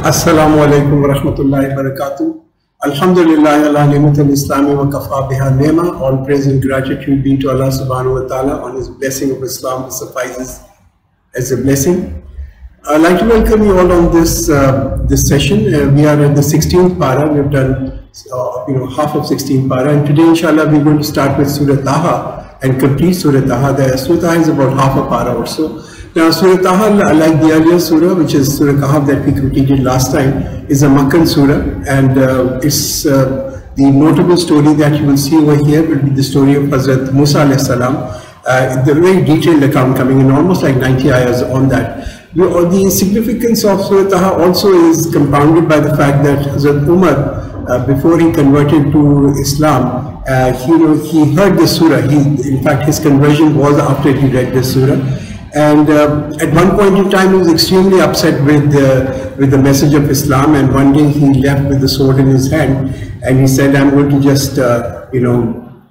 Assalamu alaikum wa rahmatullahi wa barakatuh. Alhamdulillah ala ni'mat al-Islami wa kafa biha ni'ma. All praise and gratitude be to Allah subhanahu wa ta'ala on his blessing of Islam, which suffices as a blessing. I'd like to welcome you all on this session. We are at the 16th para. We've done half of 16th para, and today inshallah we're going to start with Surah Taha and complete Surah Taha. The Surah Taha is about half a para or so. Now Surah Taha, like the earlier surah, which is Surah Kahf that we completed last time, is a Makkan surah, and it's the notable story that you will see over here will be the story of Hazrat Musa alayhi salam. The very detailed account coming in, almost like 90 ayahs on that. The significance of Surah Taha also is compounded by the fact that Hazrat Umar, before he converted to Islam, he heard the surah. In fact, his conversion was after he read the surah. And at one point in time, he was extremely upset with the message of Islam. And one day he left with the sword in his hand, and he said, "I'm going to just,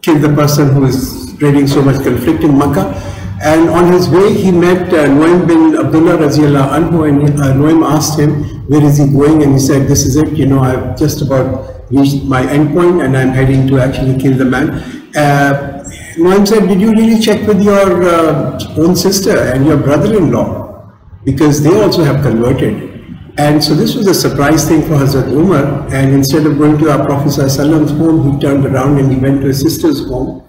kill the person who is spreading so much conflict in Makkah." And on his way, he met Nuaym bin Abdullah Raziyallahu anhu, and Nuaym asked him, "Where is he going?" And he said, "This is it. I've just about reached my end point, and I'm heading to actually kill the man." Nuaym said, "Did you really check with your own sister and your brother-in-law? Because they also have converted." And so this was a surprise thing for Hazrat Umar. And instead of going to our Prophet ﷺ's home, he turned around and he went to his sister's home.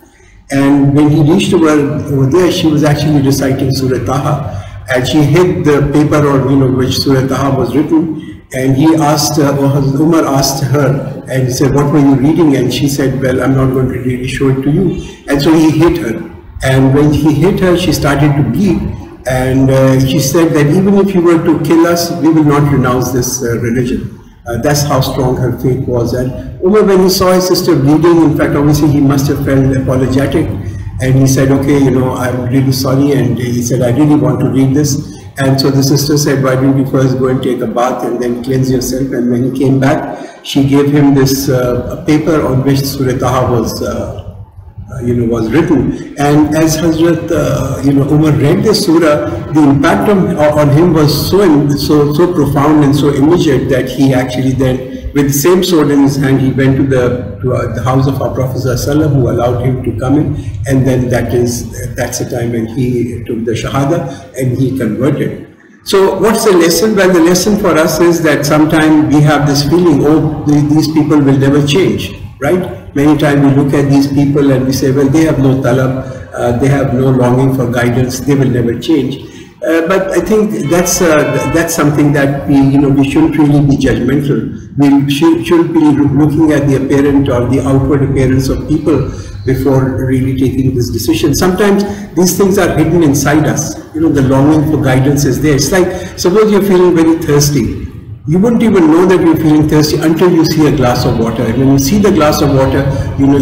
And when he reached over there, she was actually reciting Surah Taha. And she hid the paper on which Surah Taha was written. And he asked her, or Hazrat Umar asked her, and he said, "What were you reading?" And she said, "Well, I'm not going to really show it to you." And so he hit her. And when he hit her, she started to bleed. And she said that even if you were to kill us, we will not renounce this religion. That's how strong her faith was. And Umar, when he saw his sister bleeding, in fact, obviously he must have felt apologetic. And he said, "Okay, I'm really sorry." And he said, "I really want to read this." And so the sister said, "Why don't you first go and take a bath and then cleanse yourself?" And when he came back, she gave him this paper on which Surah Taha was written. And as Hazrat Umar read this surah, the impact on him was so profound and so immediate that he actually then, with the same sword in his hand, he went to the house of our Prophet ﷺ, who allowed him to come in, and then that's the time when he took the Shahada and he converted. So what's the lesson? Well, the lesson for us is that sometimes we have this feeling, these people will never change, right? Many times we look at these people and we say, well, they have no talab, they have no longing for guidance, they will never change. But I think that's something that we shouldn't really be judgmental. We shouldn't be looking at the apparent or the outward appearance of people before really taking this decision. Sometimes these things are hidden inside us. The longing for guidance is there. It's like, suppose you're feeling very thirsty. You wouldn't even know that you're feeling thirsty until you see a glass of water. And when you see the glass of water, you know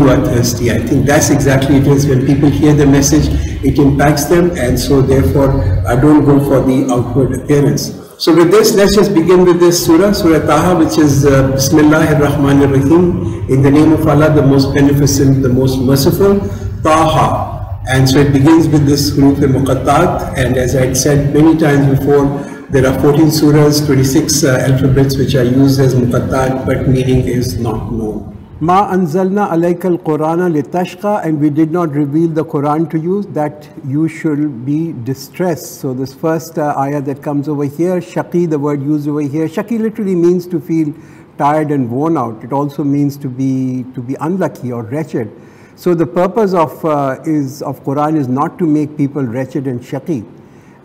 you are thirsty. I think that's exactly it is. When people hear the message, it impacts them, and so therefore I don't go for the outward appearance. So with this, let's just begin with this surah, Surah Taha, which is Bismillahir Rahmanir Rahim, in the name of Allah, the most beneficent, the most merciful, Taha. And so it begins with this huruf muqattat, and as I had said many times before, there are 14 surahs, 26 alphabets which are used as muqattat, but meaning is not known. Ma anzalna alayka al-Qur'ana litashqa, and we did not reveal the Quran to you that you should be distressed. So this first ayah that comes over here, shaqi, the word used over here, shaqi literally means to feel tired and worn out. It also means to be unlucky or wretched. So the purpose of Quran is not to make people wretched and shaqi.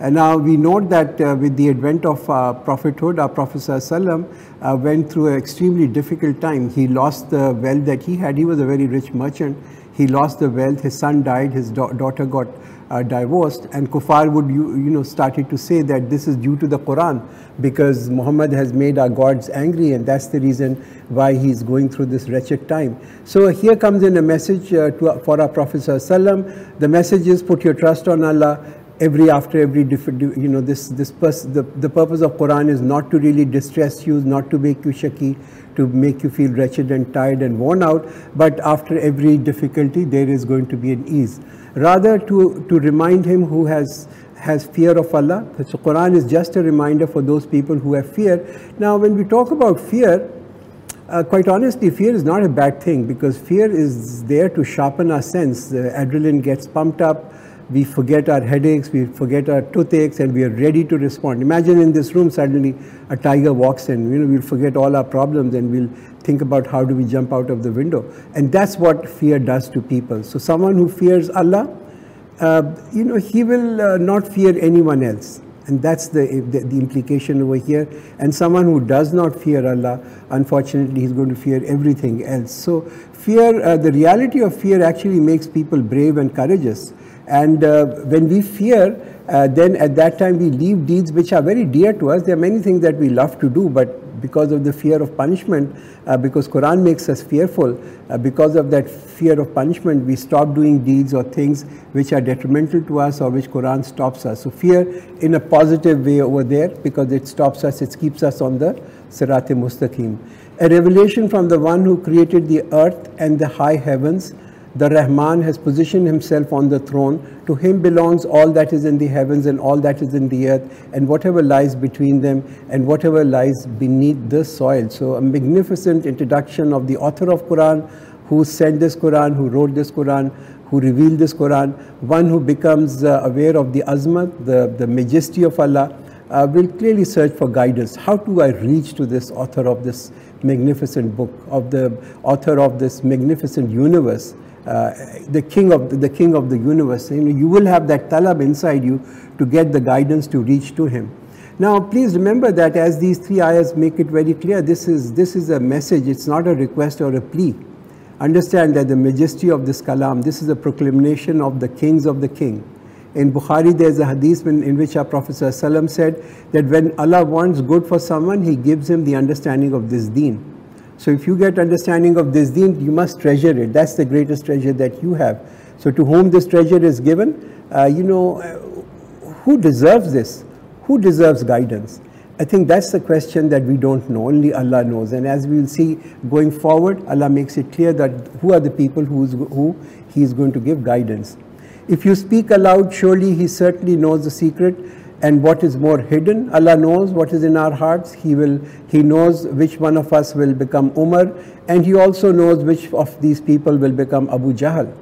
And now we note that with the advent of prophethood, our Prophet ﷺ went through an extremely difficult time. He lost the wealth that he had. He was a very rich merchant. He lost the wealth. His son died. His daughter got divorced. And kuffar would started to say that this is due to the Quran, because Muhammad has made our gods angry, and that's the reason why he's going through this wretched time. So here comes in a message for our Prophet ﷺ. The message is, put your trust on Allah. After every different, the purpose of Quran is not to really distress you, not to make you shaki, to make you feel wretched and tired and worn out, but after every difficulty there is going to be an ease. Rather to remind him who has has fear of Allah. So Quran is just a reminder for those people who have fear. Now when we talk about fear, quite honestly, fear is not a bad thing, because fear is there to sharpen our sense. The adrenaline gets pumped up, we forget our headaches, we forget our toothaches, and we are ready to respond. Imagine in this room suddenly a tiger walks in, we'll forget all our problems and we'll think about how do we jump out of the window. And that's what fear does to people. So someone who fears Allah, he will not fear anyone else. And that's the implication over here. And someone who does not fear Allah, unfortunately, he's going to fear everything else. So fear, the reality of fear actually makes people brave and courageous. And when we fear, then at that time we leave deeds which are very dear to us. There are many things that we love to do, but because of the fear of punishment, because Quran makes us fearful, because of that fear of punishment, we stop doing deeds or things which are detrimental to us or which Quran stops us. So fear in a positive way over there, because it stops us, it keeps us on the Sirat-e Mustaqim. A revelation from the one who created the earth and the high heavens. The Rahman has positioned himself on the throne. To him belongs all that is in the heavens and all that is in the earth, and whatever lies between them and whatever lies beneath the soil. So a magnificent introduction of the author of Quran, who sent this Quran, who wrote this Quran, who revealed this Quran. One who becomes aware of the azmat, the majesty of Allah, will clearly search for guidance. How do I reach to this author of this magnificent book, of the author of this magnificent universe? The king of the universe. You will have that talab inside you to get the guidance to reach to him. Now please remember that as these three ayahs make it very clear, this is a message, it's not a request or a plea. Understand that the majesty of this kalam, this is a proclamation of the kings of the king. In Bukhari there is a hadith in which our Prophet ﷺ said that when Allah wants good for someone, he gives him the understanding of this deen. So if you get understanding of this deen, you must treasure it. That's the greatest treasure that you have. So to whom this treasure is given, who deserves this? Who deserves guidance? I think that's the question that we don't know. Only Allah knows. And as we will see going forward, Allah makes it clear that who are the people who He is going to give guidance. If you speak aloud, surely He certainly knows the secret. And what is more hidden, Allah knows what is in our hearts. He knows which one of us will become Umar, and He also knows which of these people will become Abu Jahl.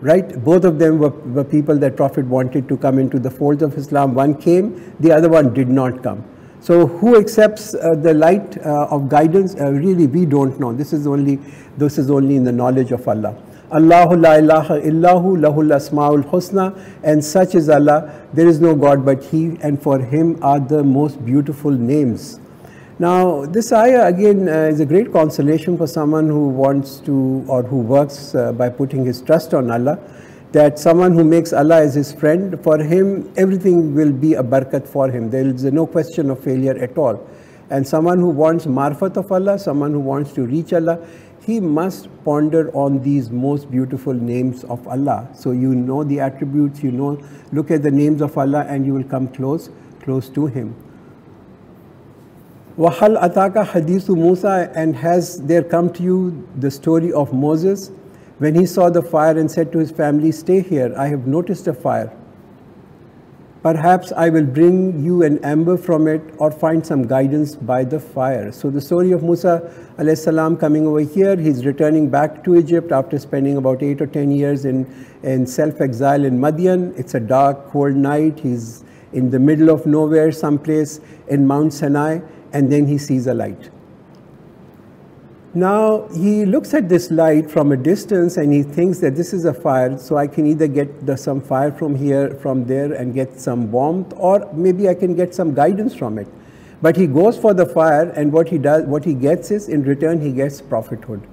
Right? Both of them were people that Prophet wanted to come into the folds of Islam. One came, the other one did not come. So who accepts the light of guidance? Really, we don't know. This is only in the knowledge of Allah. Allahu la ilaha illahu lahul asmaul husna, and such is Allah. There is no God but He, and for Him are the most beautiful names. Now this ayah again is a great consolation for someone who wants to, or who works by putting his trust on Allah, that someone who makes Allah as his friend, for him everything will be a barakat for him. There is no question of failure at all. And someone who wants marfat of Allah, someone who wants to reach Allah, he must ponder on these most beautiful names of Allah. So you know the attributes, look at the names of Allah, and you will come close to Him. وَهَلْ أَتَاكَ حَدِيثُ Musa, and has there come to you the story of Moses, when he saw the fire and said to his family, stay here, I have noticed a fire. Perhaps I will bring you an ember from it, or find some guidance by the fire. So the story of Musa alayhi salam coming over here, he's returning back to Egypt after spending about 8 or 10 years in self-exile in Madian. It's a dark, cold night. He's in the middle of nowhere, someplace in Mount Sinai, and then he sees a light. Now he looks at this light from a distance and he thinks that this is a fire, so I can either get some fire from here, from there, and get some warmth, or maybe I can get some guidance from it. But he goes for the fire, and what he gets is, in return, he gets prophethood.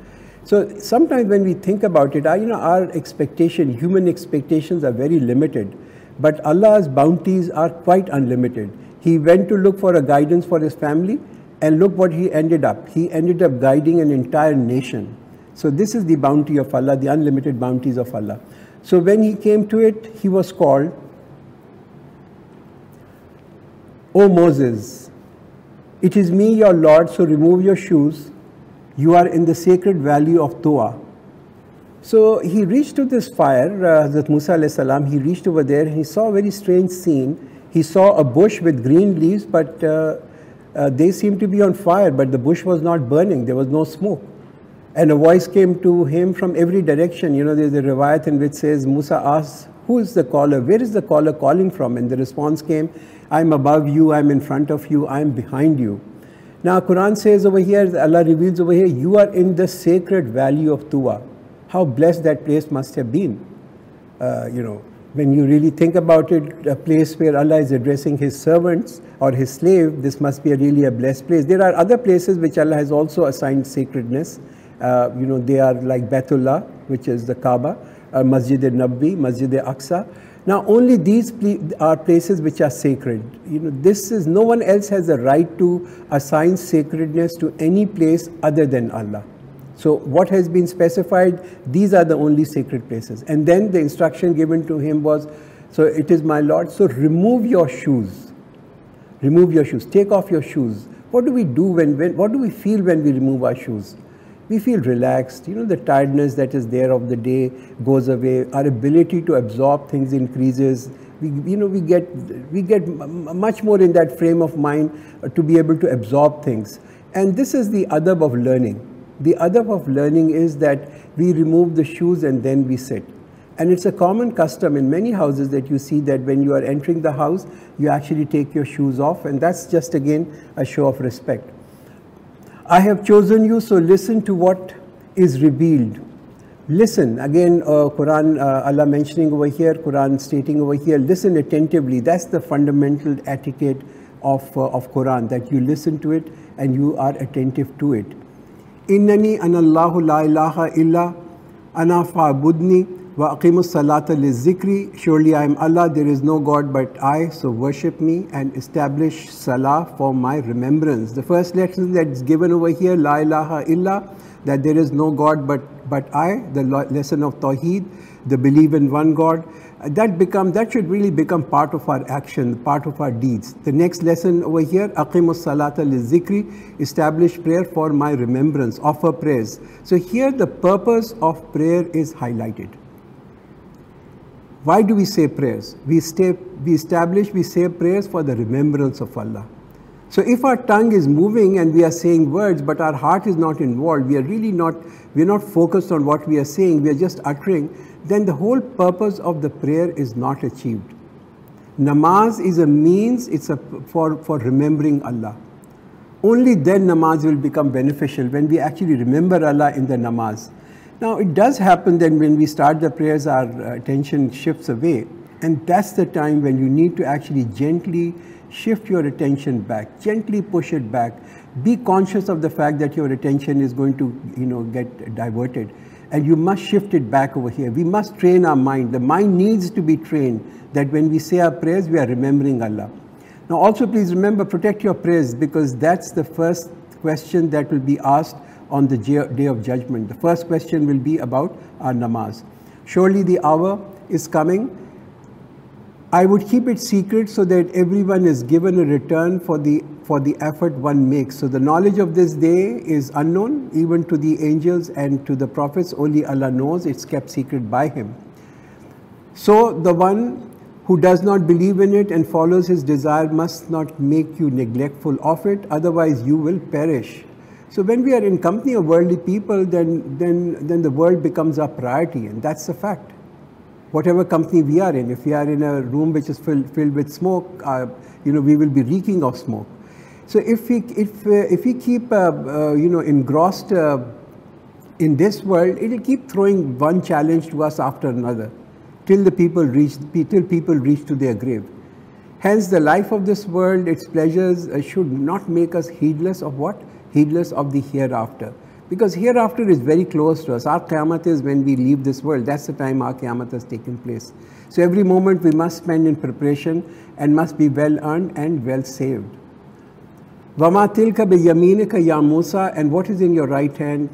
So sometimes when we think about it, our human expectations are very limited, but Allah's bounties are quite unlimited. He went to look for a guidance for his family, and look what he ended up. He ended up guiding an entire nation. So this is the bounty of Allah, the unlimited bounties of Allah. So when he came to it, he was called, O Moses, it is me, your Lord, so remove your shoes. You are in the sacred valley of Tuwa. So he reached to this fire, Hazrat Musa alayhi salam, he reached over there and he saw a very strange scene. He saw a bush with green leaves, but they seemed to be on fire, but the bush was not burning, there was no smoke. And a voice came to him from every direction. You know, there's a riwayat in which says, Musa asked, who is the caller? Where is the caller calling from? And the response came, I'm above you, I'm in front of you, I'm behind you. Now, Quran says over here, Allah reveals over here, you are in the sacred valley of Tuwa. How blessed that place must have been. You know, when you really think about it, a place where Allah is addressing His servants or His slave, this must be really a blessed place. There are other places which Allah has also assigned sacredness. You know, they are like Baitullah, which is the Kaaba, Masjid al-Nabawi, Masjid al-Aqsa. Now, only these are places which are sacred. You know, this is, no one else has the right to assign sacredness to any place other than Allah. So what has been specified, these are the only sacred places. And then the instruction given to him was, so it is my Lord, so remove your shoes. Remove your shoes, take off your shoes. What do we do what do we feel when we remove our shoes? We feel relaxed, you know, the tiredness that is there of the day goes away, our ability to absorb things increases, we get much more in that frame of mind to be able to absorb things. And this is the adab of learning. The adab of learning is that we remove the shoes and then we sit. And it's a common custom in many houses that you see that when you are entering the house, you actually take your shoes off, and that's just again a show of respect. I have chosen you, so listen to what is revealed. Listen, again, Quran, Allah mentioning over here, Quran stating over here, listen attentively. That's the fundamental etiquette of Quran, that you listen to it and you are attentive to it. Innani anallahu la ilaha illa ana fa'budni wa aqimus salata lizikri. Surely I am Allah, there is no God but I, so worship me and establish salah for my remembrance. The first lesson that's given over here, la ilaha illa, that there is no God but I, the lesson of Tawheed, the belief in one God. That should really become part of our action, part of our deeds. The next lesson over here, aqimus salata lizikri, establish prayer for my remembrance, offer prayers. So here the purpose of prayer is highlighted. Why do we say prayers? We say prayers for the remembrance of Allah. So if our tongue is moving and we are saying words, but our heart is not involved, we are not focused on what we are saying, we are just uttering, then the whole purpose of the prayer is not achieved. Namaz is a means, for remembering Allah. Only then namaz will become beneficial, when we actually remember Allah in the namaz. Now it does happen that when we start the prayers, our attention shifts away, and that's the time when you need to actually gently shift your attention back, gently push it back. Be conscious of the fact that your attention is going to, get diverted, and you must shift it back over here. We must train our mind. The mind needs to be trained that when we say our prayers, we are remembering Allah. Now also please remember, protect your prayers, because that's the first question that will be asked on the day of judgment. The first question will be about our namaz. Surely the hour is coming. I would keep it secret so that everyone is given a return for the effort one makes. So the knowledge of this day is unknown even to the angels and to the prophets. Only Allah knows. It's kept secret by Him. So the one who does not believe in it and follows his desire must not make you neglectful of it, otherwise you will perish. So when we are in company of worldly people, then the world becomes our priority, and that's a fact. Whatever company we are in, if we are in a room which is filled with smoke, we will be reeking of smoke. So if we keep engrossed in this world, it will keep throwing one challenge to us after another, till people reach to their grave. Hence, the life of this world, its pleasures should not make us heedless of what? Heedless of the hereafter. Because hereafter is very close to us. Our Qiyamah is when we leave this world. That's the time our Qiyamah has taken place. So every moment we must spend in preparation and must be well earned and well saved. وَمَا تِلْكَ بِيَمِينِكَ يَا Musa, and what is in your right hand,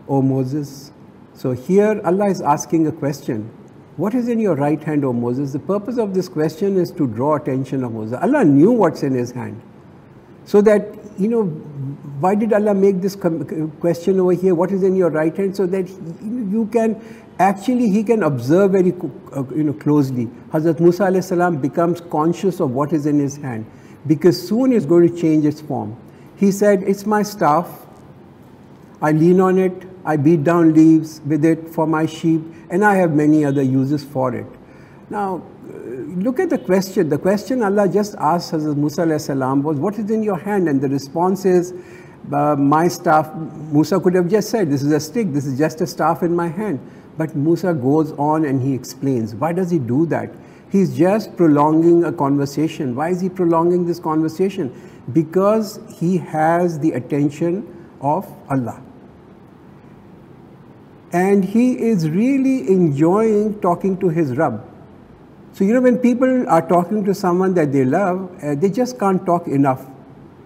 O Moses? So here Allah is asking a question. What is in your right hand, O Moses? The purpose of this question is to draw attention of Moses. Allah knew what's in his hand, so that why did Allah make this question over here? What is in your right hand? So that you can actually, he can observe very closely. Hazrat Musa alayhi salam becomes conscious of what is in his hand, because soon it's going to change its form. He said, it's my staff. I lean on it. I beat down leaves with it for my sheep, and I have many other uses for it. Now, look at the question. The question Allah just asked Hazrat Musa alayhi salam was, what is in your hand? And the response is, my staff. Musa could have just said, this is a stick, this is just a staff in my hand. But Musa goes on and he explains. Why does he do that? He's just prolonging a conversation. Why is he prolonging this conversation? Because he has the attention of Allah. And he is really enjoying talking to his Rabb. So, when people are talking to someone that they love, they just can't talk enough.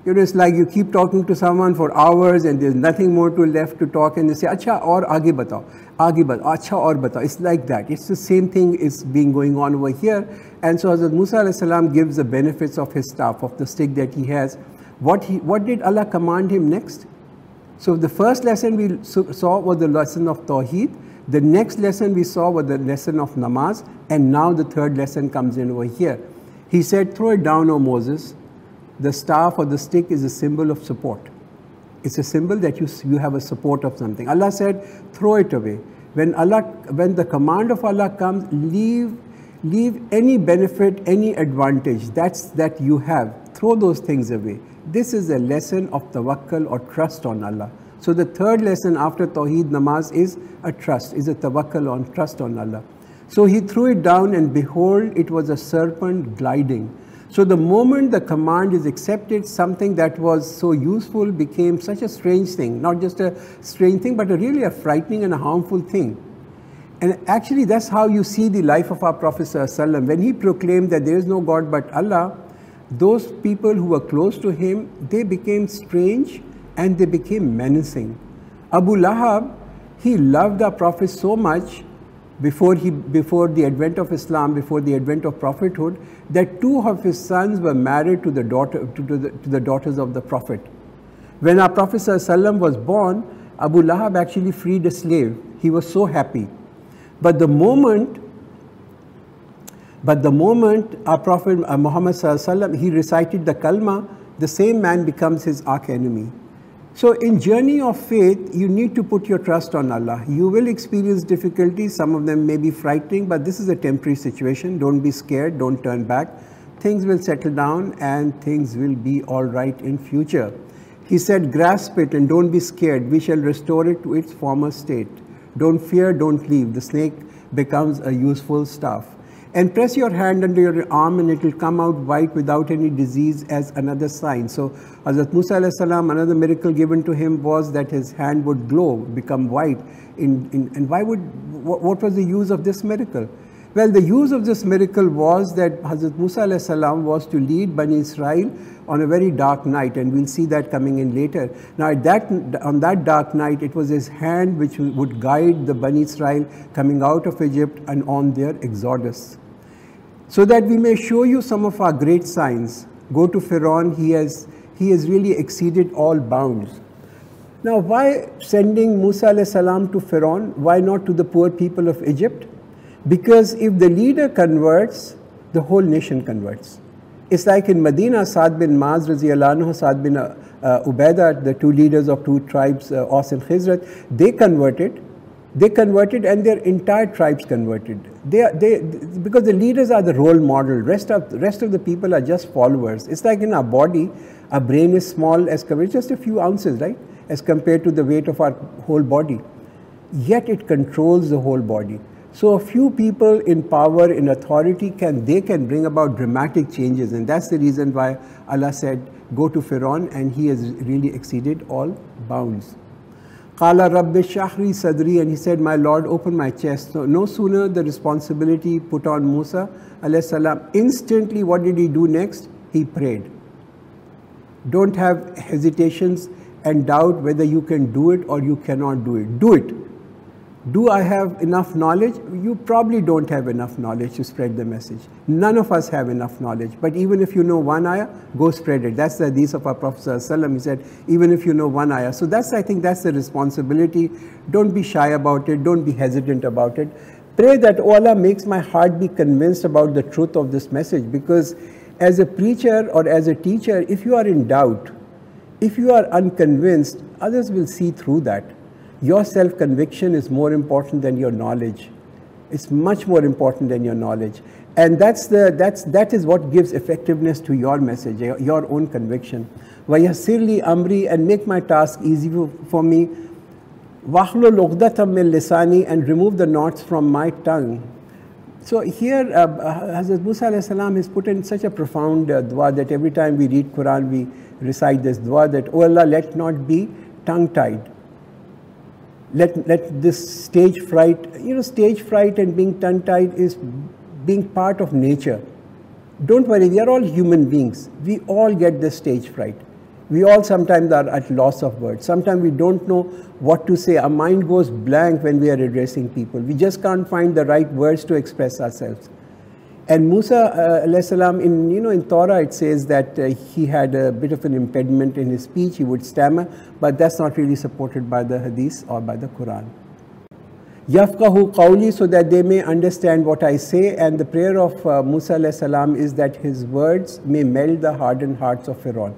It's like you keep talking to someone for hours and there's nothing more left to talk, and they say, Acha aur aage batao, acha aur batao. It's like that. It's the same thing is being going on over here. And so Hazrat Musa alayhi salam gives the benefits of his staff, of the stick that he has. What did Allah command him next? So the first lesson we saw was the lesson of Tawheed. The next lesson we saw was the lesson of Namaz. And now the third lesson comes in over here. He said, throw it down, O Moses. The staff or the stick is a symbol of support. It's a symbol that you have a support of something. Allah said, throw it away. When the command of Allah comes, leave any benefit, any advantage that you have. Throw those things away. This is a lesson of tawakkul or trust on Allah. So the third lesson after Tawheed Namaz is a tawakkul on trust on Allah. So he threw it down, and behold, it was a serpent gliding. So the moment the command is accepted, something that was so useful became such a strange thing. Not just a strange thing, but really a frightening and a harmful thing. And actually that's how you see the life of our Prophet ﷺ. When he proclaimed that there is no God but Allah, those people who were close to him, they became strange and they became menacing. Abu Lahab, he loved our Prophet so much before the advent of Islam, before the advent of prophethood, that two of his sons were married to the daughters of the Prophet. When our Prophet ﷺ was born, Abu Lahab actually freed a slave. He was so happy. But the moment our Prophet Muhammad ﷺ, he recited the kalma, the same man becomes his arch enemy. So in journey of faith, you need to put your trust on Allah. You will experience difficulties. Some of them may be frightening, but this is a temporary situation. Don't be scared. Don't turn back. Things will settle down and things will be all right in future. He said, grasp it and don't be scared. We shall restore it to its former state. Don't fear, don't leave. The snake becomes a useful staff. And press your hand under your arm and it will come out white without any disease as another sign. So Hazrat Musa alayhi salam, another miracle given to him was that his hand would glow, become white. And what was the use of this miracle? Well, the use of this miracle was that Hazrat Musa alayhi salam was to lead Bani Israel on a very dark night, and we'll see that coming in later. Now on that dark night, it was his hand which would guide the Bani Israel coming out of Egypt and on their exodus. So that we may show you some of our great signs. Go to Pharaoh, he has really exceeded all bounds. Now why sending Musa alayhi salam to Pharaoh? Why not to the poor people of Egypt? Because if the leader converts, the whole nation converts. It's like in Medina, Sa'd bin Mu'adh radiyallahu anhu, Sa'd bin Ubaidah, the two leaders of two tribes, Aus and Khizrat, they converted and their entire tribes converted. Because the leaders are the role model. Rest of the people are just followers. It's like in our body, our brain is small as compared, just a few ounces, right? As compared to the weight of our whole body. Yet it controls the whole body. So a few people in power, in authority, can bring about dramatic changes. And that's the reason why Allah said, go to Pharaoh, and he has really exceeded all bounds. Qala Rabbi Shahri Sadri, and he said, my Lord, open my chest. So no sooner the responsibility put on Musa alayhi salam, instantly what did he do next? He prayed. Don't have hesitations and doubt whether you can do it or you cannot do it. Do it. Do I have enough knowledge? You probably don't have enough knowledge to spread the message. None of us have enough knowledge. But even if you know one ayah, go spread it. That's the hadith of our Prophet ﷺ. He said, even if you know one ayah. So I think that's the responsibility. Don't be shy about it. Don't be hesitant about it. Pray that, oh Allah, makes my heart be convinced about the truth of this message. Because as a preacher or as a teacher, if you are in doubt, if you are unconvinced, others will see through that. Your self-conviction is more important than your knowledge. It's much more important than your knowledge. And that is what gives effectiveness to your message, your own conviction. وَيَسِّرْ لِي أَمْرِي, and make my task easy for me. وَأَحْلُلْ عُقْدَةً مِّن لِسَانِي, and remove the knots from my tongue. So here Hazrat Musa alayhi salam has put in such a profound dua that every time we read Quran, we recite this dua that, oh Allah, let not be tongue-tied. Let this stage fright, stage fright and being tongue-tied is being part of nature. Don't worry, we are all human beings. We all get this stage fright. We all sometimes are at loss of words. Sometimes we don't know what to say. Our mind goes blank when we are addressing people. We just can't find the right words to express ourselves. And Musa alayhi salam, in Torah it says that he had a bit of an impediment in his speech, he would stammer, but that's not really supported by the hadith or by the Quran. Yafqahu qawli, so that they may understand what I say, and the prayer of Musa alayhi salam is that his words may melt the hardened hearts of Pharaoh.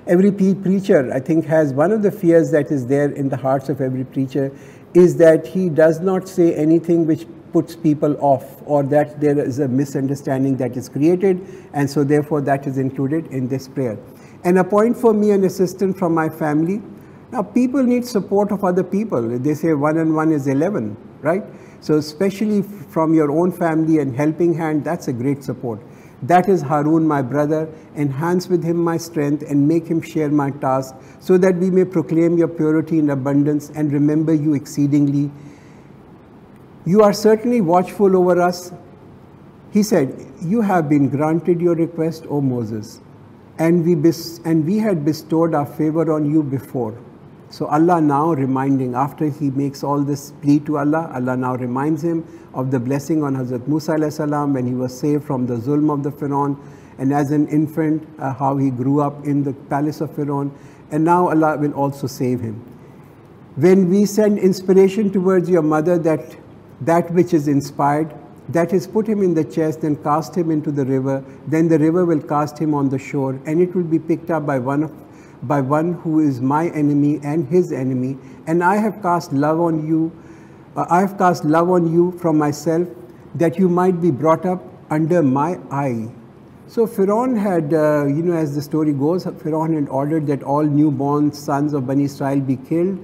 Every preacher, I think, has one of the fears that is there in the hearts of every preacher is that he does not say anything which puts people off, or that there is a misunderstanding that is created, and so therefore that is included in this prayer. And appoint for me an assistant from my family. Now people need support of other people. They say 1 and 1 is 11, right? So especially from your own family and helping hand, that's a great support. That is Harun, my brother. Enhance with him my strength and make him share my task, so that we may proclaim your purity in abundance and remember you exceedingly. You are certainly watchful over us. He said, you have been granted your request, O Moses, and we had bestowed our favor on you before. So Allah now reminding, after he makes all this plea to Allah, Allah now reminds him of the blessing on Hazrat Musa alayhi salam when he was saved from the zulm of the Pharaoh, and as an infant how he grew up in the palace of Pharaoh, and now Allah will also save him. When we send inspiration towards your mother, that which is inspired, that is, put him in the chest and cast him into the river, then the river will cast him on the shore, and it will be picked up by one who is my enemy and his enemy. And I have cast love on you. I have cast love on you from myself, that you might be brought up under my eye. So Pharaoh had, as the story goes, Pharaoh had ordered that all newborn sons of Bani Israel be killed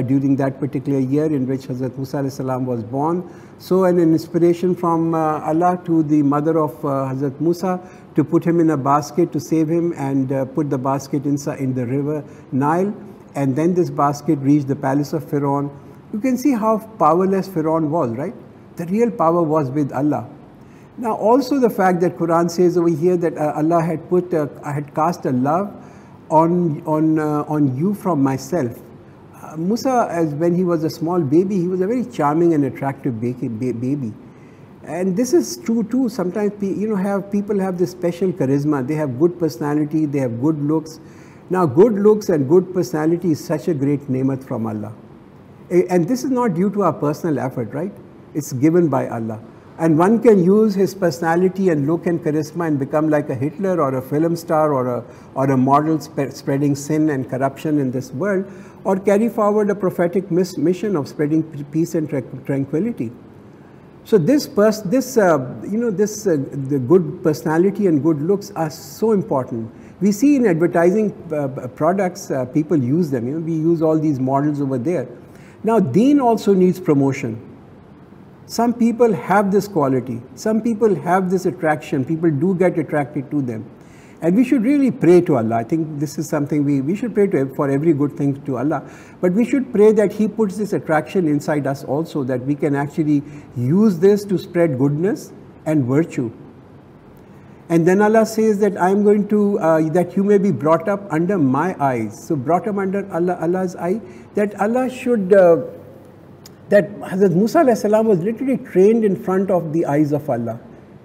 during that particular year in which Hazrat Musa alayhi salam was born. So an inspiration from Allah to the mother of Hazrat Musa to put him in a basket to save him, and put the basket inside in the river Nile, and then this basket reached the palace of Pharaoh. You can see how powerless Pharaoh was, right? The real power was with Allah. Now also the fact that Quran says over here that Allah had had cast a love on you from myself. Musa, when he was a small baby, he was a very charming and attractive baby. And this is true too. Sometimes people have this special charisma. They have good personality, they have good looks. Now good looks and good personality is such a great nemat from Allah. And this is not due to our personal effort, right? It's given by Allah. And one can use his personality and look and charisma and become like a Hitler or a film star or a model spreading sin and corruption in this world, or carry forward a prophetic mission of spreading peace and tranquility. So the good personality and good looks are so important. We see in advertising products, people use them. We use all these models over there. Now, Deen also needs promotion. Some people have this quality. Some people have this attraction. People do get attracted to them. And we should really pray to Allah. I think this is something we should pray for every good thing to Allah. But we should pray that He puts this attraction inside us also, that we can actually use this to spread goodness and virtue. And then Allah says that I am going to, that you may be brought up under my eyes. So brought up under Allah's eye, that Allah should that Hazrat Musa alayhi salam was literally trained in front of the eyes of Allah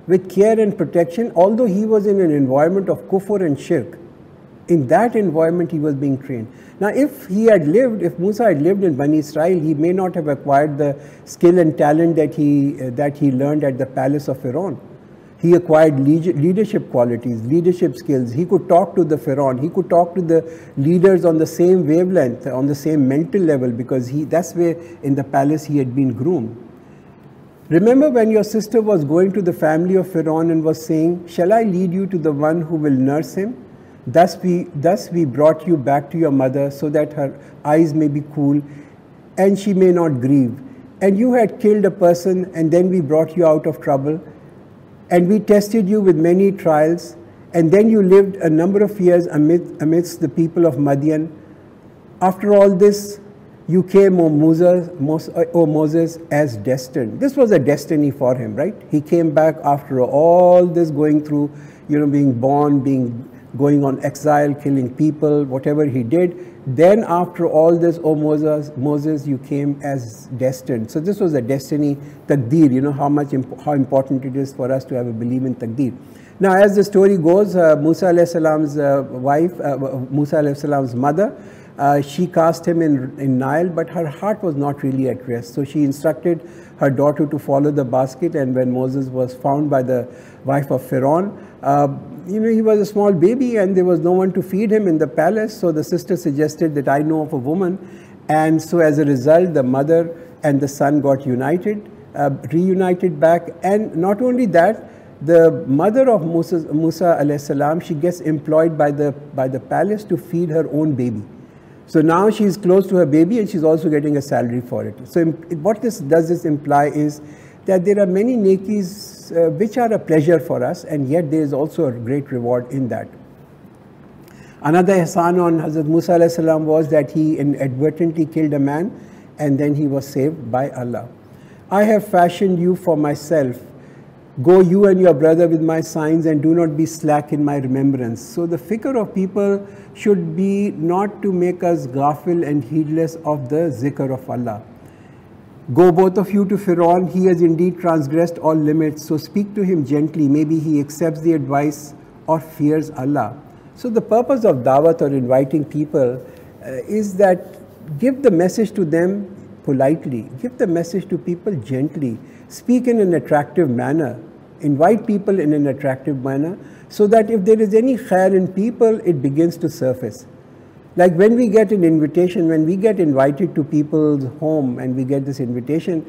with care and protection, although he was in an environment of kufr and shirk. In that environment he was being trained. Now if Musa had lived in Bani Israel, he may not have acquired the skill and talent that he learned at the palace of Pharaoh. He acquired leadership qualities, leadership skills. He could talk to the Pharaoh. He could talk to the leaders on the same wavelength, on the same mental level, because that's where in the palace he had been groomed. Remember when your sister was going to the family of Pharaoh and was saying, "Shall I lead you to the one who will nurse him? Thus we brought you back to your mother so that her eyes may be cool and she may not grieve. And you had killed a person and then we brought you out of trouble. And we tested you with many trials, and then you lived a number of years amidst the people of Madian. After all this, you came, O Moses, as destined." This was a destiny for him, right? He came back after all this going through, being born, going on exile, killing people, whatever he did. Then after all this, O Moses, you came as destined. So this was a destiny, taqdeer, how important it is for us to have a belief in taqdeer. Now as the story goes, Musa alayhi salam's wife, Musa alayhi salam's mother, she cast him in Nile, but her heart was not really at rest. So she instructed her daughter to follow the basket, and when Moses was found by the wife of Pharaoh, he was a small baby and there was no one to feed him in the palace. So the sister suggested that I know of a woman. And so as a result, the mother and the son got reunited back. And not only that, the mother of Musa alayhi salam, she gets employed by the palace to feed her own baby. So now she's close to her baby and she's also getting a salary for it. So what this imply is that there are many nekis which are a pleasure for us, and yet there is also a great reward in that. Another ihsan on Hazrat Musa alayhi salam was that he inadvertently killed a man and then he was saved by Allah. "I have fashioned you for myself. Go you and your brother with my signs and do not be slack in my remembrance." So the fikr of people should be not to make us ghafil and heedless of the zikr of Allah. "Go both of you to Pharaoh, he has indeed transgressed all limits, so speak to him gently, maybe he accepts the advice or fears Allah." So the purpose of dawat or inviting people is that give the message to them politely, give the message to people gently, speak in an attractive manner, invite people in an attractive manner, so that if there is any khair in people, it begins to surface. Like when we get an invitation, when we get invited to people's home and we get this invitation,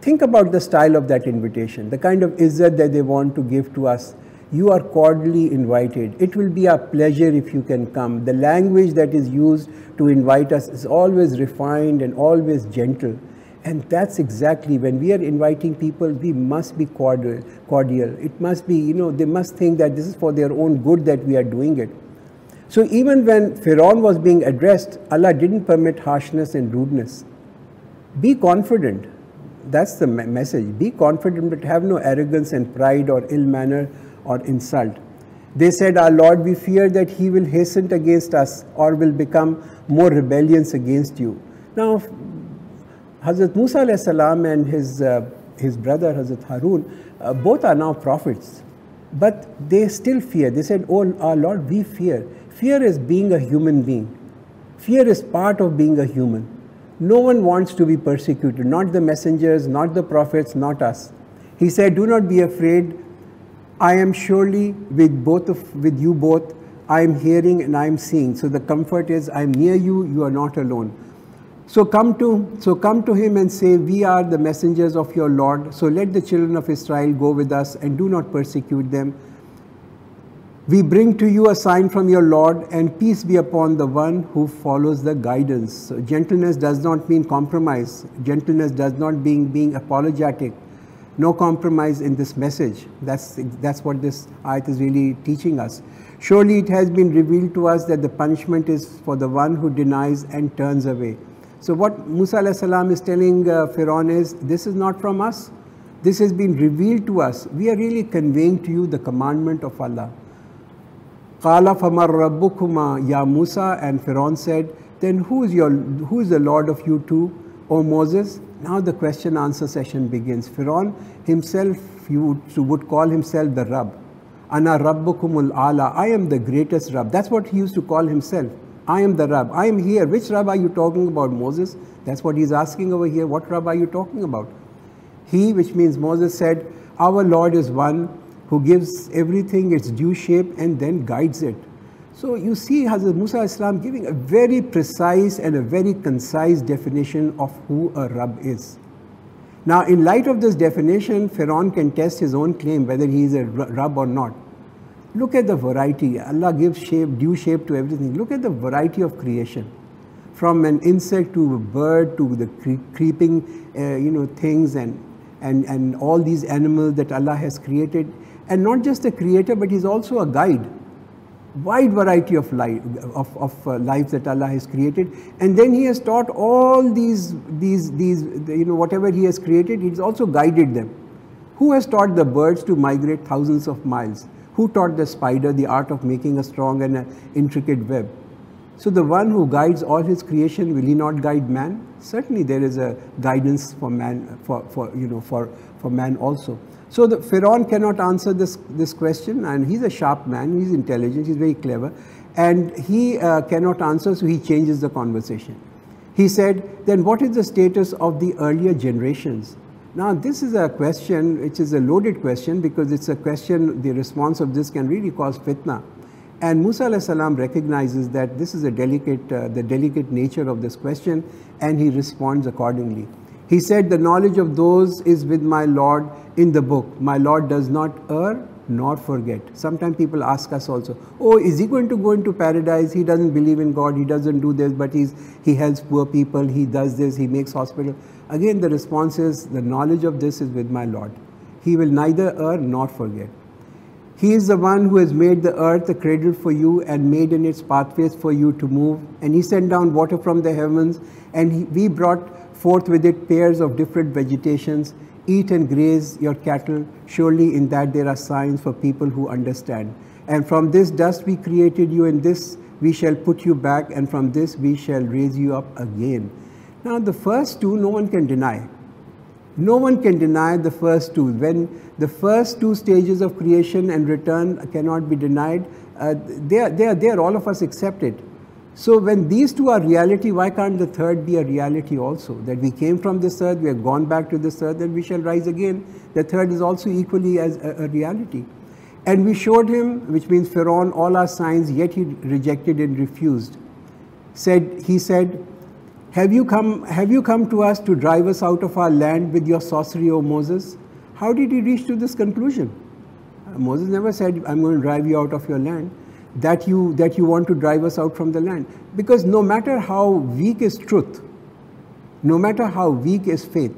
think about the style of that invitation, the kind of izzat that they want to give to us. You are cordially invited. It will be a pleasure if you can come. The language that is used to invite us is always refined and always gentle. And that's exactly when we are inviting people, we must be cordial. It must be, they must think that this is for their own good that we are doing it. So even when Pharaoh was being addressed, Allah didn't permit harshness and rudeness. Be confident. That's the message. Be confident, but have no arrogance and pride or ill manner or insult. They said, "Our Lord, we fear that he will hasten against us or will become more rebellious against you." Now, Hazrat Musa alayhi salam and his brother Hazrat Harun, both are now prophets, but they still fear. They said, "Oh, our Lord, we fear." Fear is being a human being. Fear is part of being a human. No one wants to be persecuted, not the messengers, not the prophets, not us. He said, "Do not be afraid. I am surely with you both. I am hearing and I am seeing." So the comfort is, I am near you, you are not alone. So come to him and say, "We are the messengers of your Lord. So let the children of Israel go with us and do not persecute them. We bring to you a sign from your Lord, and peace be upon the one who follows the guidance." So gentleness does not mean compromise. Gentleness does not mean being apologetic. No compromise in this message. That's what this ayat is really teaching us. "Surely it has been revealed to us that the punishment is for the one who denies and turns away." So what Musa alayhi salam is telling Pharaoh is, this is not from us. This has been revealed to us. We are really conveying to you the commandment of Allah. "Qala famar rabbukuma ya Musa," and Pharaoh said, "Then who is the Lord of you two, O Moses?" Now the question answer session begins. Firaun himself, he would call himself the Rabb. Ana Rabbukumul Ala. I am the greatest Rabb. That's what he used to call himself. I am the Rabb. I am here. Which Rabb are you talking about, Moses? That's what he's asking over here. What Rabb are you talking about? He, which means Moses, said, our Lord is one who gives everything its due shape and then guides it. So you see Hazrat Musa Islam giving a very precise and a very concise definition of who a Rabb is. Now in light of this definition, Firaun can test his own claim whether he is a Rabb or not. Look at the variety. Allah gives shape, due shape to everything. Look at the variety of creation. From an insect to a bird to the creeping things and all these animals that Allah has created. And not just a creator, but he's also a guide. Wide variety of life that Allah has created, and then He has taught all these whatever He has created, He's also guided them. Who has taught the birds to migrate thousands of miles? Who taught the spider the art of making a strong and intricate web? So the one who guides all His creation, will He not guide man? Certainly there is a guidance for man, for man also. So the Firaun cannot answer this question, and he's a sharp man, he's intelligent, he's very clever, and he cannot answer, so he changes the conversation. He said, then what is the status of the earlier generations? Now this is a question which is a loaded question, because it's a question, the response of this can really cause fitna. And Musa alayhi salam recognizes that this is a the delicate nature of this question, and he responds accordingly. He said, the knowledge of those is with my Lord in the book. My Lord does not err nor forget. Sometimes people ask us also, oh, is he going to go into paradise? He doesn't believe in God, he doesn't do this, but he helps poor people, he does this, he makes hospital. Again, the response is, the knowledge of this is with my Lord. He will neither err nor forget. He is the one who has made the earth a cradle for you and made in its pathways for you to move. And He sent down water from the heavens, and we brought forth with it pairs of different vegetations. Eat and graze your cattle. Surely in that there are signs for people who understand. And from this dust we created you, and this we shall put you back, and from this we shall raise you up again. Now the first two no one can deny. No one can deny the first two. When the first two stages of creation and return cannot be denied, they are there, all of us accept it. So when these two are reality, why can't the third be a reality also? That we came from this earth, we have gone back to this earth, and we shall rise again. The third is also equally as a reality. And we showed him, which means Firaun, all our signs, yet he rejected and refused. He said, have you come to us to drive us out of our land with your sorcery, O Moses? How did he reach to this conclusion? Moses never said, I'm going to drive you out of your land. That you want to drive us out from the land. Because no matter how weak is truth, no matter how weak is faith,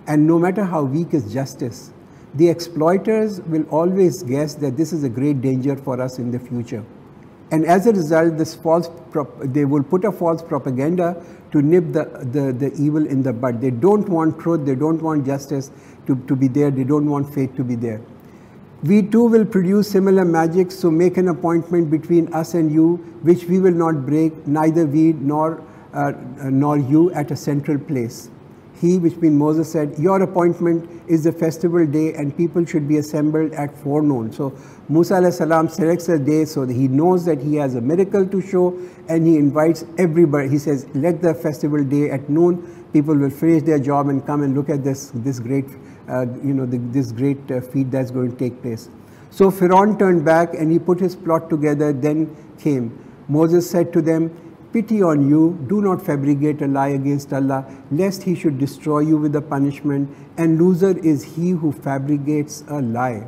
and no matter how weak is justice, the exploiters will always guess that this is a great danger for us in the future. And as a result, they will put a false propaganda to nip the evil in the bud. They don't want truth, they don't want justice to be there, they don't want faith to be there. We too will produce similar magic, so make an appointment between us and you, which we will not break, neither we nor you, at a central place. He, which means Moses, said, your appointment is the festival day, and people should be assembled at forenoon. So Musa alayhi salam selects a day, so that he knows that he has a miracle to show, and he invites everybody. He says, let the festival day at noon, people will finish their job and come and look at this great this great feat that's going to take place. So Firaun turned back and he put his plot together, then came. Moses said to them, pity on you, do not fabricate a lie against Allah, lest He should destroy you with the punishment, and loser is he who fabricates a lie.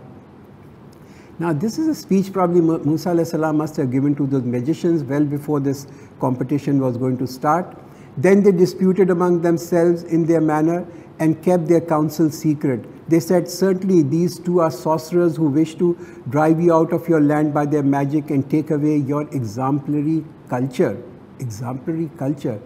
Now this is a speech probably Musa alayhi salam must have given to those magicians well before this competition was going to start. Then they disputed among themselves in their manner and kept their counsel secret. They said, certainly these two are sorcerers who wish to drive you out of your land by their magic and take away your exemplary culture. Exemplary culture.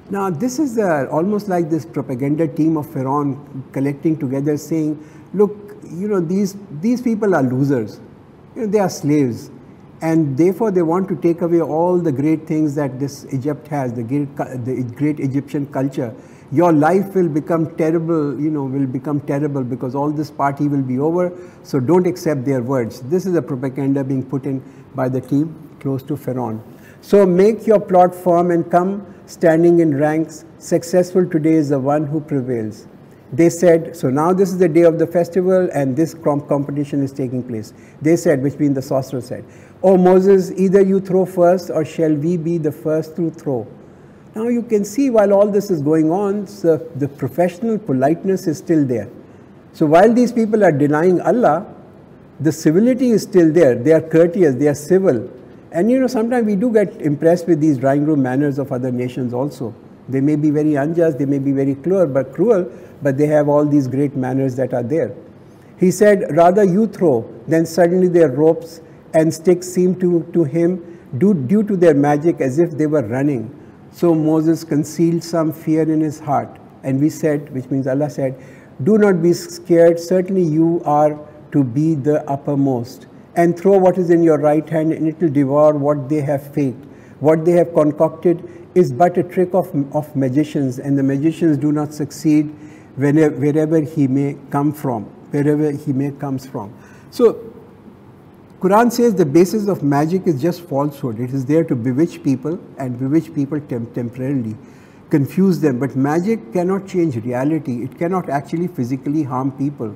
Now this is almost like this propaganda team of Firaun collecting together saying, look, these people are losers. They are slaves. And therefore they want to take away all the great things that this Egypt has, the great Egyptian culture. Your life will become terrible, will become terrible because all this party will be over. So don't accept their words. This is a propaganda being put in by the team close to Pharaoh. So make your plot firm and come standing in ranks. Successful today is the one who prevails. They said, so now this is the day of the festival and this competition is taking place. They said, which means the sorcerer said, "Oh Moses, either you throw first or shall we be the first to throw?" Now you can see while all this is going on, the professional politeness is still there. So while these people are denying Allah, the civility is still there. They are courteous, they are civil. And sometimes we do get impressed with these drawing room manners of other nations also. They may be very unjust, they may be very cruel, but they have all these great manners that are there. He said, "Rather you throw." Then suddenly their ropes and sticks seemed to him, due to their magic, as if they were running. So Moses concealed some fear in his heart. And we said, which means Allah said, "Do not be scared, certainly you are to be the uppermost. And throw what is in your right hand, and it will devour what they have faked. What they have concocted is but a trick of magicians, and the magicians do not succeed wherever he may come from, wherever he may comes from." So Quran says the basis of magic is just falsehood. It is there to bewitch people and bewitch people temporarily, confuse them. But magic cannot change reality. It cannot actually physically harm people.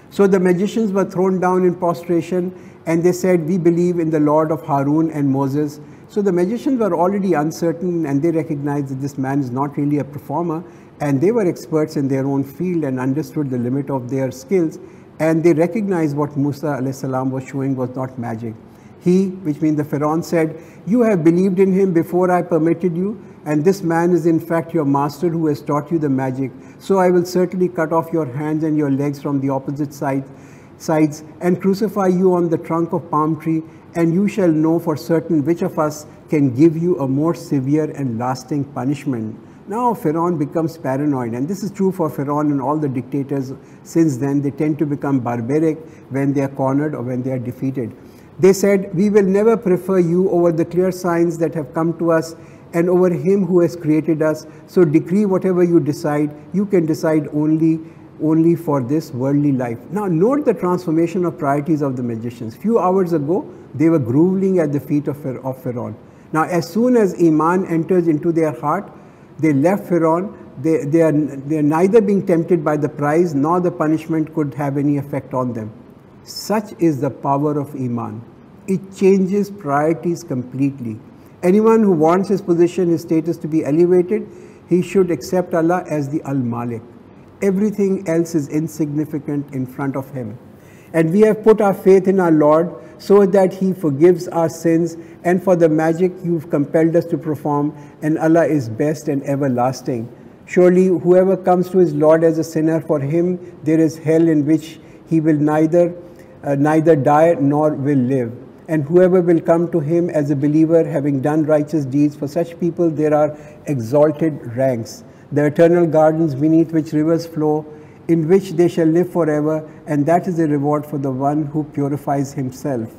So the magicians were thrown down in prostration and they said, "We believe in the Lord of Harun and Moses." So the magicians were already uncertain and they recognized that this man is not really a performer, and they were experts in their own field and understood the limit of their skills, and they recognized what Musa alayhi salam was showing was not magic. He, which means the Pharaoh, said, "You have believed in him before I permitted you, and this man is in fact your master who has taught you the magic. So I will certainly cut off your hands and your legs from the opposite sides and crucify you on the trunk of palm tree, and you shall know for certain which of us can give you a more severe and lasting punishment." Now Pharaoh becomes paranoid, and this is true for Pharaoh and all the dictators since then. They tend to become barbaric when they are cornered or when they are defeated. They said, "We will never prefer you over the clear signs that have come to us and over him who has created us. So decree whatever you decide. You can decide only for this worldly life." Now note the transformation of priorities of the magicians. Few hours ago, they were groveling at the feet of Pharaoh. Now as soon as Iman enters into their heart, they left Pharaoh. They are neither being tempted by the prize nor the punishment could have any effect on them. Such is the power of Iman. It changes priorities completely. Anyone who wants his position, his status to be elevated, he should accept Allah as the Al-Malik. Everything else is insignificant in front of him. And we have put our faith in our Lord so that he forgives our sins, and for the magic you've compelled us to perform, and Allah is best and everlasting. Surely whoever comes to his Lord as a sinner, for him there is hell in which he will neither die nor will live. And whoever will come to him as a believer, having done righteous deeds, for such people there are exalted ranks, the eternal gardens beneath which rivers flow, in which they shall live forever, and that is the reward for the one who purifies himself.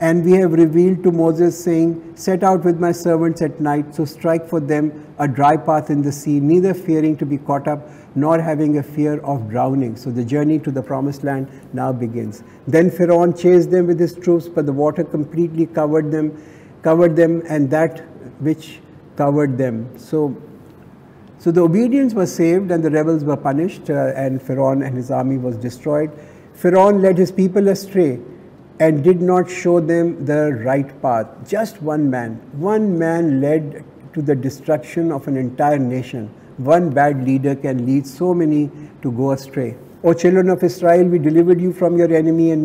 And we have revealed to Moses, saying, "Set out with my servants at night, so strike for them a dry path in the sea, neither fearing to be caught up, nor having a fear of drowning." So the journey to the promised land now begins. Then Pharaoh chased them with his troops, but the water completely covered them, and that which covered them. So the obedience was saved and the rebels were punished, and Pharaoh and his army was destroyed. Pharaoh led his people astray and did not show them the right path. Just one man led to the destruction of an entire nation. One bad leader can lead so many to go astray. "O children of Israel, we delivered you from your enemy and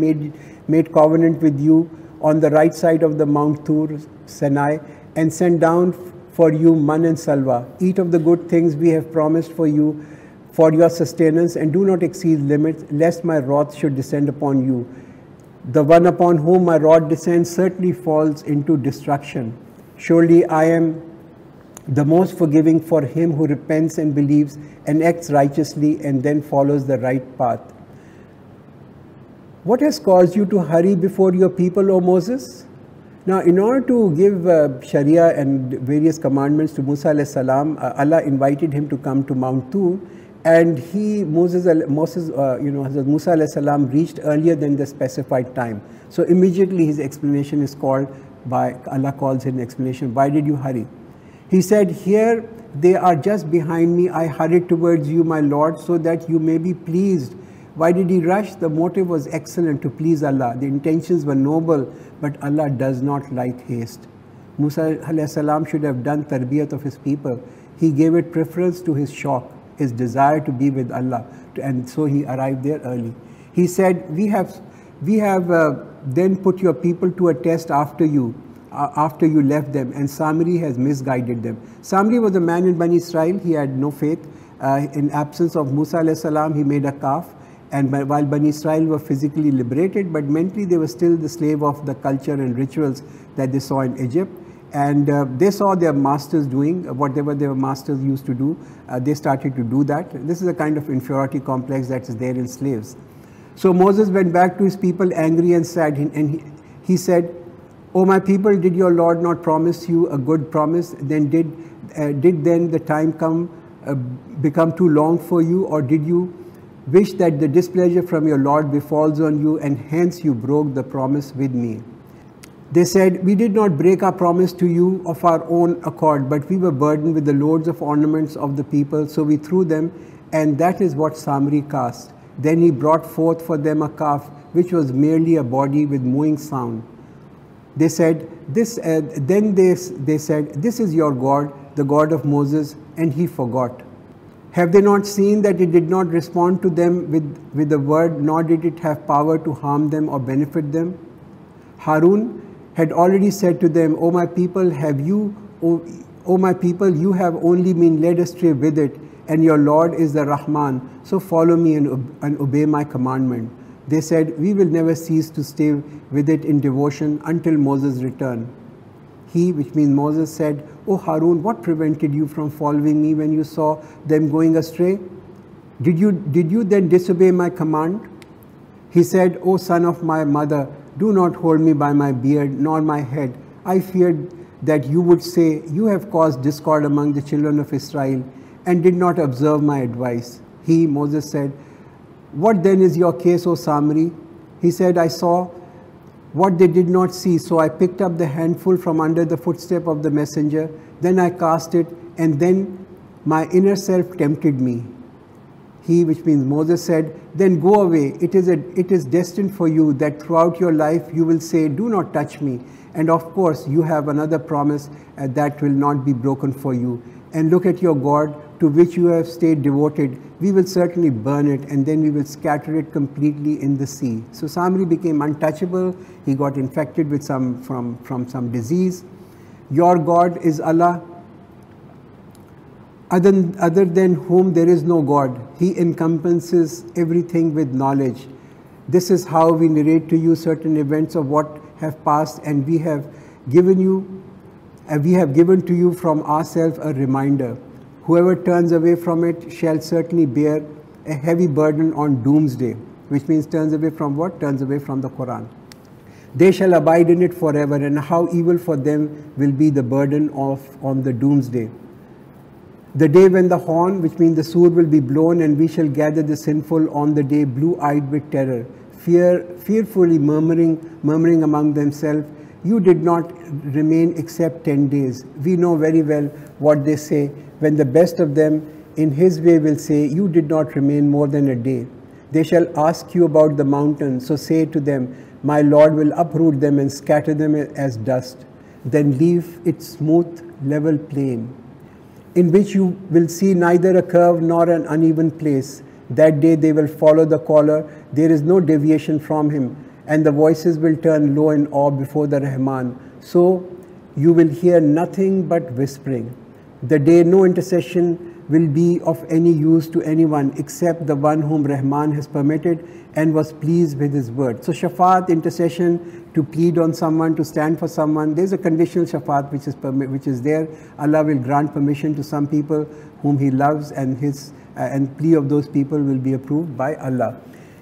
made covenant with you on the right side of the Mount Tur, Sinai, and sent down for you man and salwa. Eat of the good things we have promised for you for your sustenance, and do not exceed limits, lest my wrath should descend upon you. The one upon whom my wrath descends certainly falls into destruction. Surely I am the most forgiving for him who repents and believes and acts righteously and then follows the right path." What has caused you to hurry before your people, O Moses? Now, in order to give Sharia and various commandments to Musa alayhi salam, Allah invited him to come to Mount Tur, and Hazrat Musa alayhi salam reached earlier than the specified time. So immediately his explanation is called by, Allah calls in explanation, why did you hurry? He said, here they are just behind me, I hurried towards you, my Lord, so that you may be pleased. Why did he rush? The motive was excellent, to please Allah. The intentions were noble, but Allah does not like haste. Musa alayhi salam should have done tarbiyat of his people. He gave it preference to his shauq, his desire to be with Allah, and so he arrived there early. He said, we have then put your people to a test after you left them, and Samiri has misguided them. Samiri was a man in Bani Israel. He had no faith. In absence of Musa alayhi salam, he made a calf. And while Bani Israel were physically liberated, but mentally they were still the slave of the culture and rituals that they saw in Egypt. And they saw their masters doing whatever their masters used to do. They started to do that. This is a kind of inferiority complex that is there in slaves. So Moses went back to his people angry and sad, and he said, "O my people, did your Lord not promise you a good promise? Then did then the time become too long for you, or did you wish that the displeasure from your Lord befalls on you, and hence you broke the promise with me?" They said, "We did not break our promise to you of our own accord, but we were burdened with the loads of ornaments of the people, so we threw them, and that is what Samri cast. Then he brought forth for them a calf, which was merely a body with mooing sound." They said, they said, "This is your God, the God of Moses," and he forgot. Have they not seen that it did not respond to them with the word, nor did it have power to harm them or benefit them? Harun had already said to them, "O my people, you have only been led astray with it, and your Lord is the Rahman, so follow me and obey my commandment." They said, "We will never cease to stay with it in devotion until Moses' return." He, which means Moses, said, "O Harun, what prevented you from following me when you saw them going astray? Did you then disobey my command?" He said, "O son of my mother, do not hold me by my beard nor my head. I feared that you would say, 'You have caused discord among the children of Israel,' and did not observe my advice." He, Moses, said, "What then is your case, O Samri?" He said, "I saw what they did not see, so I picked up the handful from under the footstep of the messenger. Then I cast it, and then my inner self tempted me." He, which means Moses, said, "Then go away. It is destined for you that throughout your life you will say, 'Do not touch me.' And of course you have another promise that will not be broken for you. And look at your God, to which you have stayed devoted. We will certainly burn it, and then we will scatter it completely in the sea." So Samri became untouchable. He got infected with from some disease. Your God is Allah, other than whom there is no God. He encompasses everything with knowledge. This is how we narrate to you certain events of what have passed, and we have given to you from ourselves a reminder. Whoever turns away from it shall certainly bear a heavy burden on doomsday, which means turns away from what? Turns away from the Quran. They shall abide in it forever, and how evil for them will be the burden on the doomsday. The day when the horn, which means the surah, will be blown, and we shall gather the sinful on the day, blue-eyed with terror, fearfully murmuring among themselves, "You did not remain except 10 days. We know very well what they say, when the best of them in his way will say, 'You did not remain more than a day.' They shall ask you about the mountains, so say to them, 'My Lord will uproot them and scatter them as dust, then leave it smooth, level plain, in which you will see neither a curve nor an uneven place. That day they will follow the caller, there is no deviation from him, and the voices will turn low in awe before the Rahman. So you will hear nothing but whispering. The day no intercession will be of any use to anyone except the one whom Rahman has permitted and was pleased with his word." So shafaat, intercession, to plead on someone, to stand for someone, there's a conditional shafaat which is there. Allah will grant permission to some people whom He loves, and plea of those people will be approved by Allah.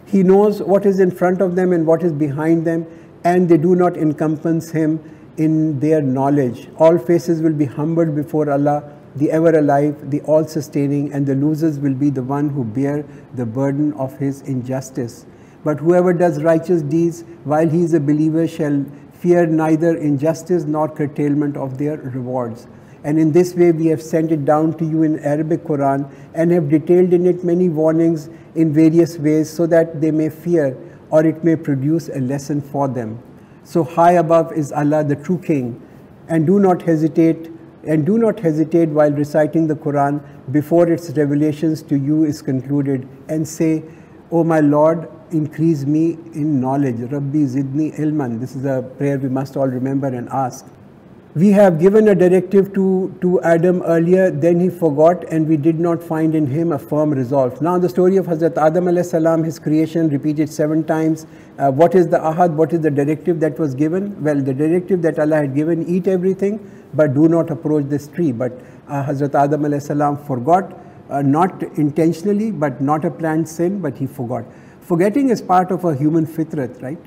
He knows what is in front of them and what is behind them, and they do not encompass Him in their knowledge. All faces will be humbled before Allah, the ever alive, the all sustaining, and the losers will be the one who bear the burden of his injustice. But whoever does righteous deeds while he is a believer shall fear neither injustice nor curtailment of their rewards. And in this way we have sent it down to you in Arabic Quran and have detailed in it many warnings in various ways so that they may fear or it may produce a lesson for them. So high above is Allah, the true King, and do not hesitate while reciting the Quran before its revelations to you is concluded, and say, O my Lord, increase me in knowledge. Rabbi zidni ilman. This is a prayer we must all remember and ask. We have given a directive to Adam earlier, then he forgot, and we did not find in him a firm resolve. Now the story of Hazrat Adam alayhi salam, his creation, repeated 7 times. What is the ahad? What is the directive that was given? Well, the directive that Allah had given, eat everything, but do not approach this tree. But Hazrat Adam alayhi salam forgot, not intentionally, but not a planned sin, but he forgot. Forgetting is part of a human fitrat, right?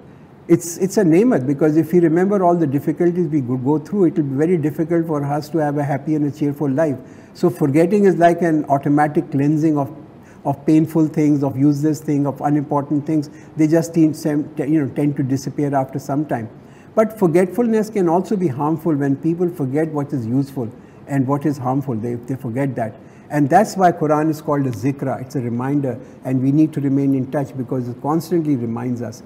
It's a nemat, because if we remember all the difficulties we go through, it will be very difficult for us to have a happy and a cheerful life. So forgetting is like an automatic cleansing of painful things, of useless things, of unimportant things. They just tend to disappear after some time. But forgetfulness can also be harmful when people forget what is useful and what is harmful. They forget that. And that's why Quran is called a zikra. It's a reminder, and we need to remain in touch because it constantly reminds us.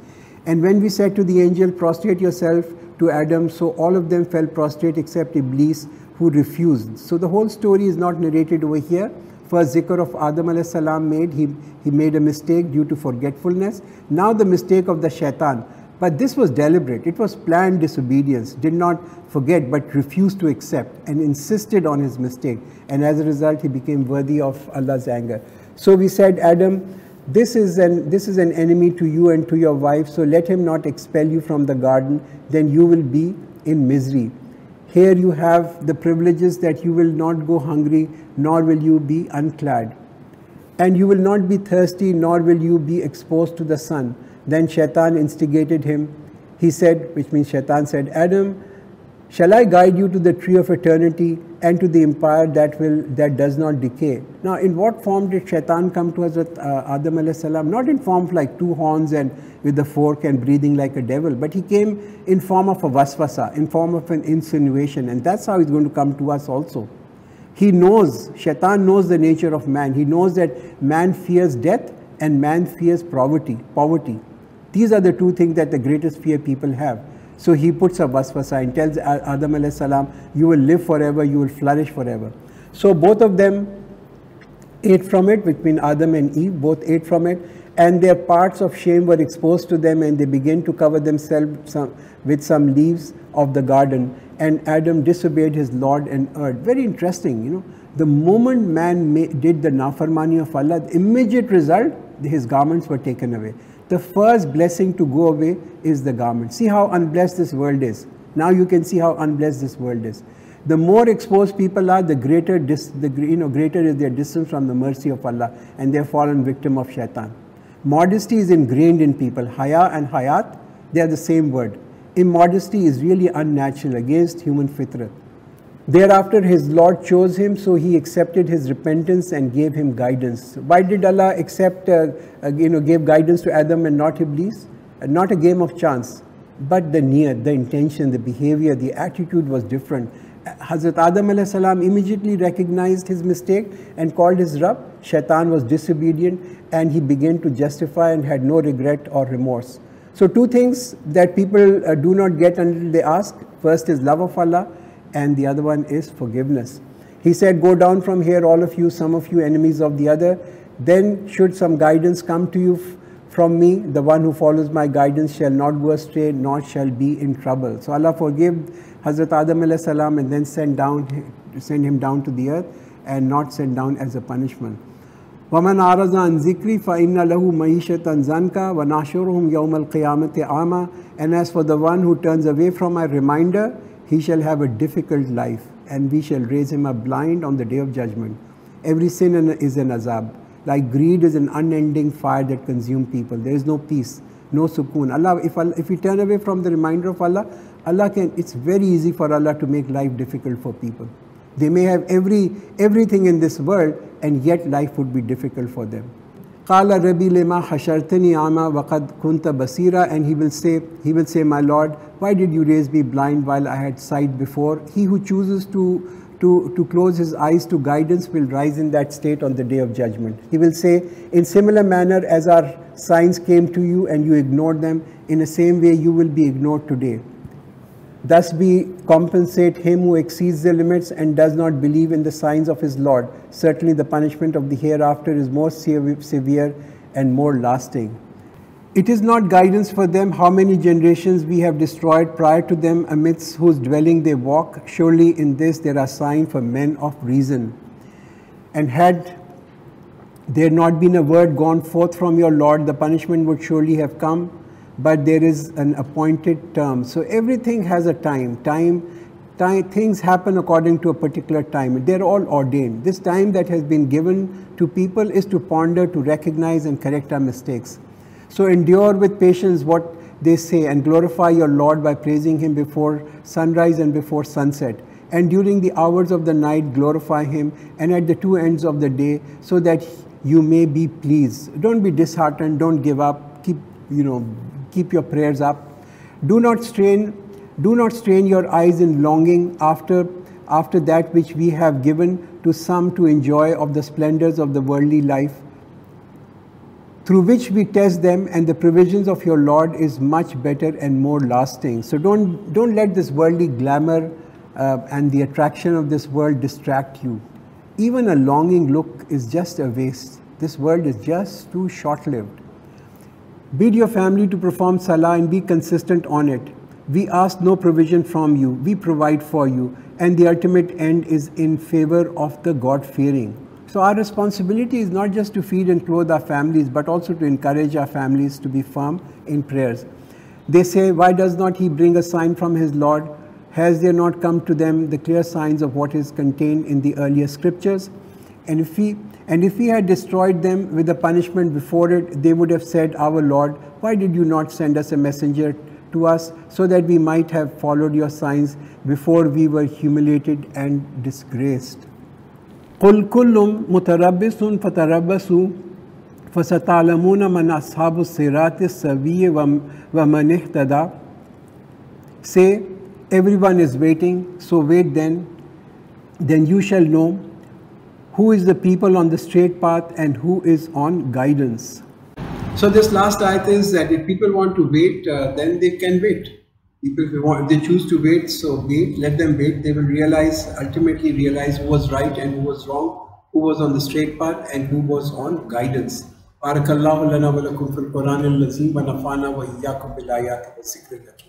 And when we said to the angel, prostrate yourself to Adam, so all of them fell prostrate except Iblis, who refused. So the whole story is not narrated over here. First zikr of Adam alayhi salam made, he made a mistake due to forgetfulness. Now the mistake of the shaitan. But this was deliberate. It was planned disobedience. Did not forget but refused to accept and insisted on his mistake. And as a result, he became worthy of Allah's anger. So we said, Adam, this is an enemy to you and to your wife, so let him not expel you from the garden, then you will be in misery. Here you have the privileges that you will not go hungry, nor will you be unclad. And you will not be thirsty, nor will you be exposed to the sun. Then Shaitan instigated him. He said, which means Shaitan said, Adam, shall I guide you to the tree of eternity and to the empire that does not decay? Now, in what form did Shaitan come to Hazrat Adam alayhi salam? Not in form of like 2 horns and with a fork and breathing like a devil, but he came in form of a waswasa, in form of an insinuation, and that's how he's going to come to us also. He knows, Shaitan knows the nature of man. He knows that man fears death and man fears poverty. These are the 2 things that the greatest fear people have. So he puts a waswasa and tells Adam alayhi salam, you will live forever, you will flourish forever. So both of them ate from it, which means Adam and Eve, both ate from it, and their parts of shame were exposed to them, and they began to cover themselves with some leaves of the garden. And Adam disobeyed his Lord and erred. Very interesting, the moment man did the nafarmani of Allah, the immediate result, his garments were taken away. The first blessing to go away is the garment. See how unblessed this world is. Now you can see how unblessed this world is. The more exposed people are, the greater is their distance from the mercy of Allah, and they have fallen victim of shaitan. Modesty is ingrained in people. Haya and hayat, they are the same word. Immodesty is really unnatural, against human fitrat. Thereafter his Lord chose him, so he accepted his repentance and gave him guidance. Why did Allah gave guidance to Adam and not Iblis? Not a game of chance, but the niyat, the intention, the behavior, the attitude was different. Hazrat Adam alayhi salam immediately recognized his mistake and called his Rabb. Shaitan was disobedient and he began to justify and had no regret or remorse. So 2 things that people do not get until they ask. First is love of Allah, and the other one is forgiveness. He said, go down from here, all of you, some of you enemies of the other. Then should some guidance come to you from me, the one who follows my guidance shall not go astray, nor shall be in trouble. So Allah forgave Hazrat Adam alayhi salam and then send him down to the earth and not sent down as a punishment. وَمَنْ أَعْرَضَ عَنْ ذِكْرِي فَإِنَّ لَهُ مَعِيشَةً زَنْكَ وَنَحْشُرُهُ يَوْمَ الْقِيَامَةِ أَعْمَى. And as for the one who turns away from my reminder, he shall have a difficult life, and we shall raise him up blind on the day of judgment. Every sin is an azab. Like greed is an unending fire that consumes people. There is no peace. no sukoon. If we turn away from the reminder of Allah, it's very easy for Allah to make life difficult for people. They may have everything in this world, and yet life would be difficult for them. قَالَ رَبِّ لِمَا حَشَرْتَنِي عَمَى وَقَدْ كُنْتَ بَصِيرًا, and he will say, my Lord, why did you raise me blind while I had sight before? He who chooses to close his eyes to guidance will rise in that state on the day of judgment. He will say, in similar manner as our signs came to you and you ignored them, in the same way you will be ignored today. Thus we compensate him who exceeds the limits and does not believe in the signs of his Lord. Certainly the punishment of the hereafter is more severe and more lasting. It is not guidance for them how many generations we have destroyed prior to them, amidst whose dwelling they walk. Surely in this there are signs for men of reason. And had there not been a word gone forth from your Lord, the punishment would surely have come. But there is an appointed term. So everything has a time. Things happen according to a particular time. They're all ordained. This time that has been given to people is to ponder, to recognize and correct our mistakes. So endure with patience what they say, and glorify your Lord by praising him before sunrise and before sunset. And during the hours of the night glorify him, and at the two ends of the day, so that you may be pleased. Don't be disheartened, don't give up. Keep your prayers up. Do not strain your eyes in longing after that which we have given to some to enjoy of the splendors of the worldly life, through which we test them, and the provisions of your Lord is much better and more lasting. So don't let this worldly glamour and the attraction of this world distract you. Even a longing look is just a waste. This world is just too short-lived. Bid your family to perform salah and be consistent on it. We ask no provision from you, we provide for you, and the ultimate end is in favor of the God-fearing. So our responsibility is not just to feed and clothe our families, but also to encourage our families to be firm in prayers. They say, why does not he bring a sign from his Lord? Has there not come to them the clear signs of what is contained in the earlier scriptures? And if we had destroyed them with the punishment before it, they would have said, our Lord, why did you not send us a messenger to us, so that we might have followed your signs before we were humiliated and disgraced? قُلْ كُلٌّ مُتَرَبِّصٌ فَتَرَبَّصُوا فَسَتَعْلَمُونَ مَنْ أَصْحَابُ الصِّرَاطِ السَّوِيِّ وَمَنِ اهْتَدَى. Say, everyone is waiting, so wait then you shall know who is the people on the straight path and who is on guidance. So this last ayat is that if people want to wait, then they can wait. If they choose to wait, so wait, let them wait. They will ultimately realize who was right and who was wrong, who was on the straight path and who was on guidance. Barakallahu lana wa lakum fil Quran al-Azim wa nafana wa iyyakum bil ayati wa zikril hakim.